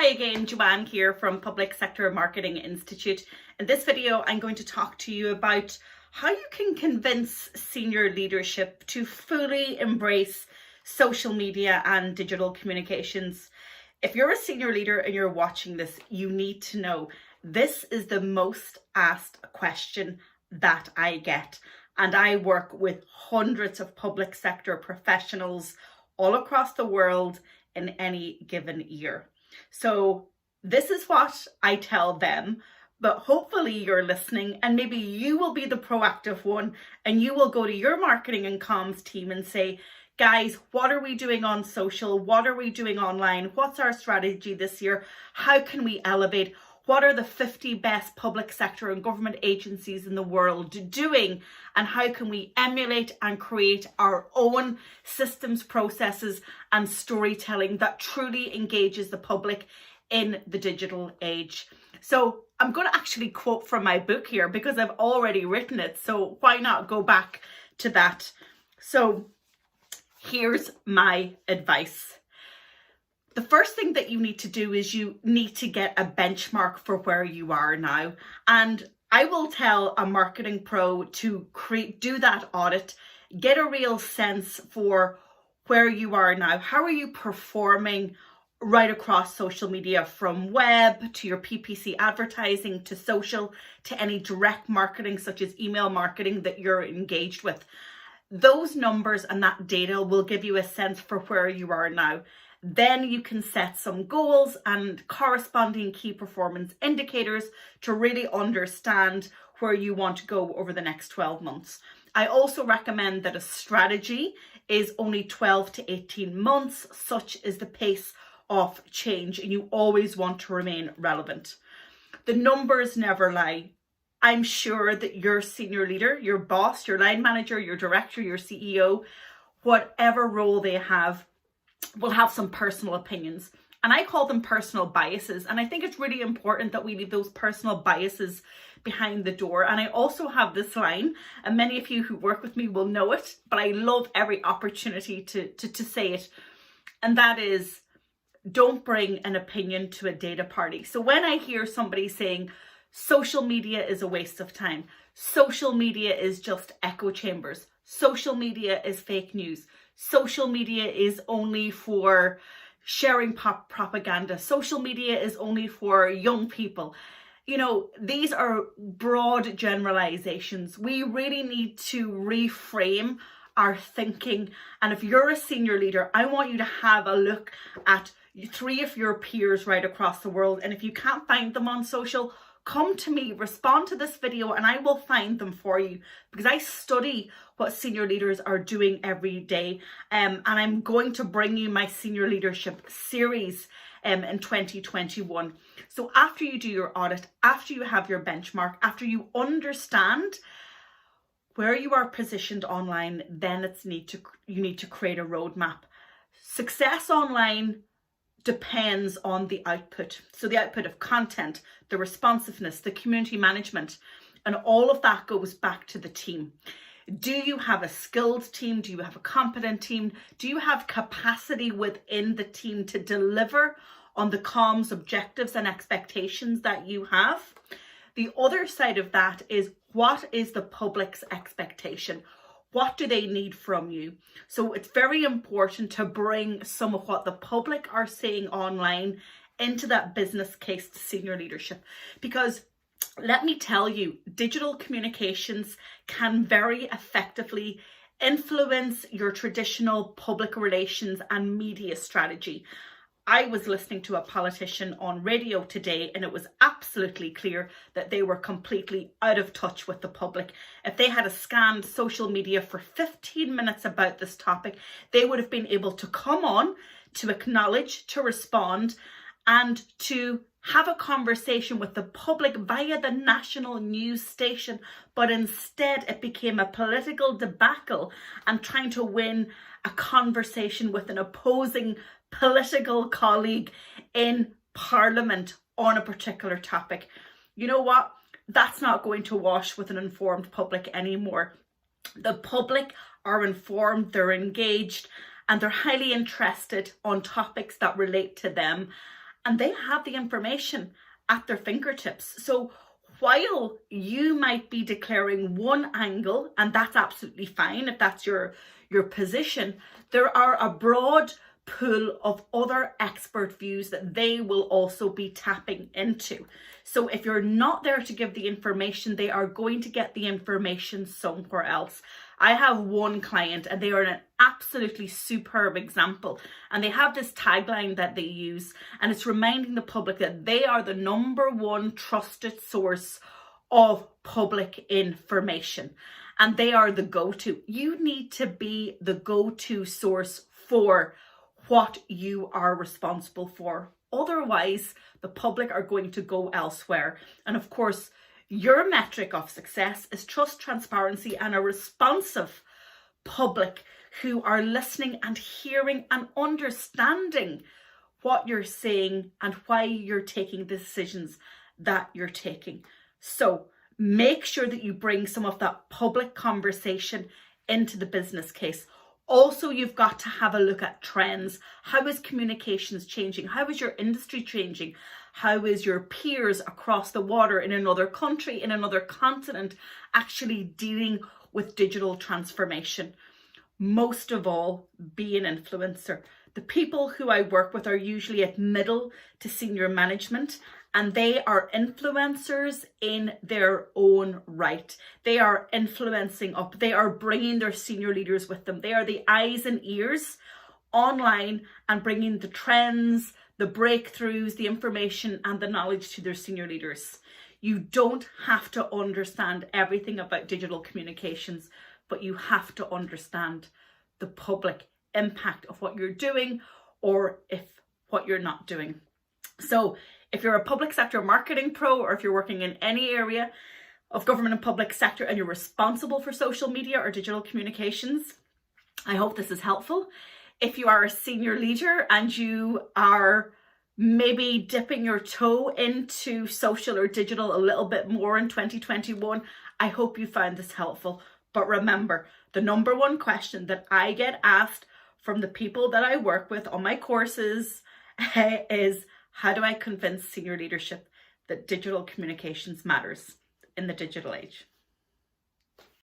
Hi again, Joanne here from Public Sector Marketing Institute. In this video, I'm going to talk to you about how you can convince senior leadership to fully embrace social media and digital communications. If you're a senior leader and you're watching this, you need to know this is the most asked question that I get. And I work with hundreds of public sector professionals all across the world in any given year. So this is what I tell them, but hopefully you're listening and maybe you will be the proactive one and you will go to your marketing and comms team and say, guys, what are we doing on social? What are we doing online? What's our strategy this year? How can we elevate? What are the 50 best public sector and government agencies in the world doing? And how can we emulate and create our own systems, processes, and storytelling that truly engages the public in the digital age? So I'm going to actually quote from my book here because I've already written it. So why not go back to that? So here's my advice. The first thing that you need to do is you need to get a benchmark for where you are now. And I will tell a marketing pro to do that audit, get a real sense for where you are now. How are you performing right across social media, from web to your PPC advertising to social to any direct marketing such as email marketing that you're engaged with. Those numbers and that data will give you a sense for where you are now. Then you can set some goals and corresponding key performance indicators to really understand where you want to go over the next 12 months. I also recommend that a strategy is only 12 to 18 months. Such is the pace of change, and you always want to remain relevant. The numbers never lie. I'm sure that your senior leader, your boss, your line manager, your director, your CEO, whatever role they have, will have some personal opinions, and I call them personal biases. And I think it's really important that we leave those personal biases behind the door. And I also have this line, and many of you who work with me will know it, but I love every opportunity to say it, and that is, don't bring an opinion to a data party. So when I hear somebody saying social media is a waste of time, social media is just echo chambers, social media is fake news, social media is only for sharing propaganda, social media is only for young people. You know, these are broad generalizations. We really need to reframe our thinking. And if you're a senior leader, I want you to have a look at 3 of your peers right across the world. And if you can't find them on social, come to me, respond to this video, and I will find them for you, because I study what senior leaders are doing every day. And I'm going to bring you my senior leadership series in 2021. So after you do your audit, after you have your benchmark, after you understand where you are positioned online, then you need to create a roadmap. Success online depends on the output. So the output of content, the responsiveness, the community management, and all of that goes back to the team. Do you have a skilled team? Do you have a competent team? Do you have capacity within the team to deliver on the comms objectives and expectations that you have? The other side of that is, what is the public's expectation? What do they need from you? So it's very important to bring some of what the public are saying online into that business case to senior leadership. Because let me tell you, digital communications can very effectively influence your traditional public relations and media strategy. I was listening to a politician on radio today, and it was absolutely clear that they were completely out of touch with the public. If they had scanned social media for 15 minutes about this topic, they would have been able to come on, to acknowledge, to respond, and to have a conversation with the public via the national news station. But instead it became a political debacle and trying to win a conversation with an opposing political colleague in Parliament on a particular topic. You know what? That's not going to wash with an informed public anymore. The public are informed, they're engaged, and they're highly interested on topics that relate to them. and they have the information at their fingertips. So while you might be declaring one angle, and that's absolutely fine if that's your position, there are a broad pool of other expert views that they will also be tapping into. So if you're not there to give the information, they are going to get the information somewhere else. I have one client, and they are an absolutely superb example, and they have this tagline that they use, and it's reminding the public that they are the #1 trusted source of public information, and they are the go-to. You need to be the go-to source for what you are responsible for. Otherwise, the public are going to go elsewhere. And of course, your metric of success is trust, transparency, and a responsive public who are listening and hearing and understanding what you're saying and why you're taking the decisions that you're taking. So make sure that you bring some of that public conversation into the business case. Also, you've got to have a look at trends. How is communications changing? How is your industry changing? How is your peers across the water in another country, in another continent, actually dealing with digital transformation? Most of all, be an influencer. The people who I work with are usually at middle to senior management, and they are influencers in their own right. They are influencing up. They are bringing their senior leaders with them. They are the eyes and ears online and bringing the trends, the breakthroughs, the information, and the knowledge to their senior leaders. You don't have to understand everything about digital communications, but you have to understand the public impact of what you're doing, or if what you're not doing. So if you're a public sector marketing pro, or if you're working in any area of government and public sector and you're responsible for social media or digital communications, I hope this is helpful. If you are a senior leader and you are maybe dipping your toe into social or digital a little bit more in 2021, I hope you found this helpful. But remember, the #1 question that I get asked from the people that I work with on my courses is, how do I convince senior leadership that digital communications matters in the digital age?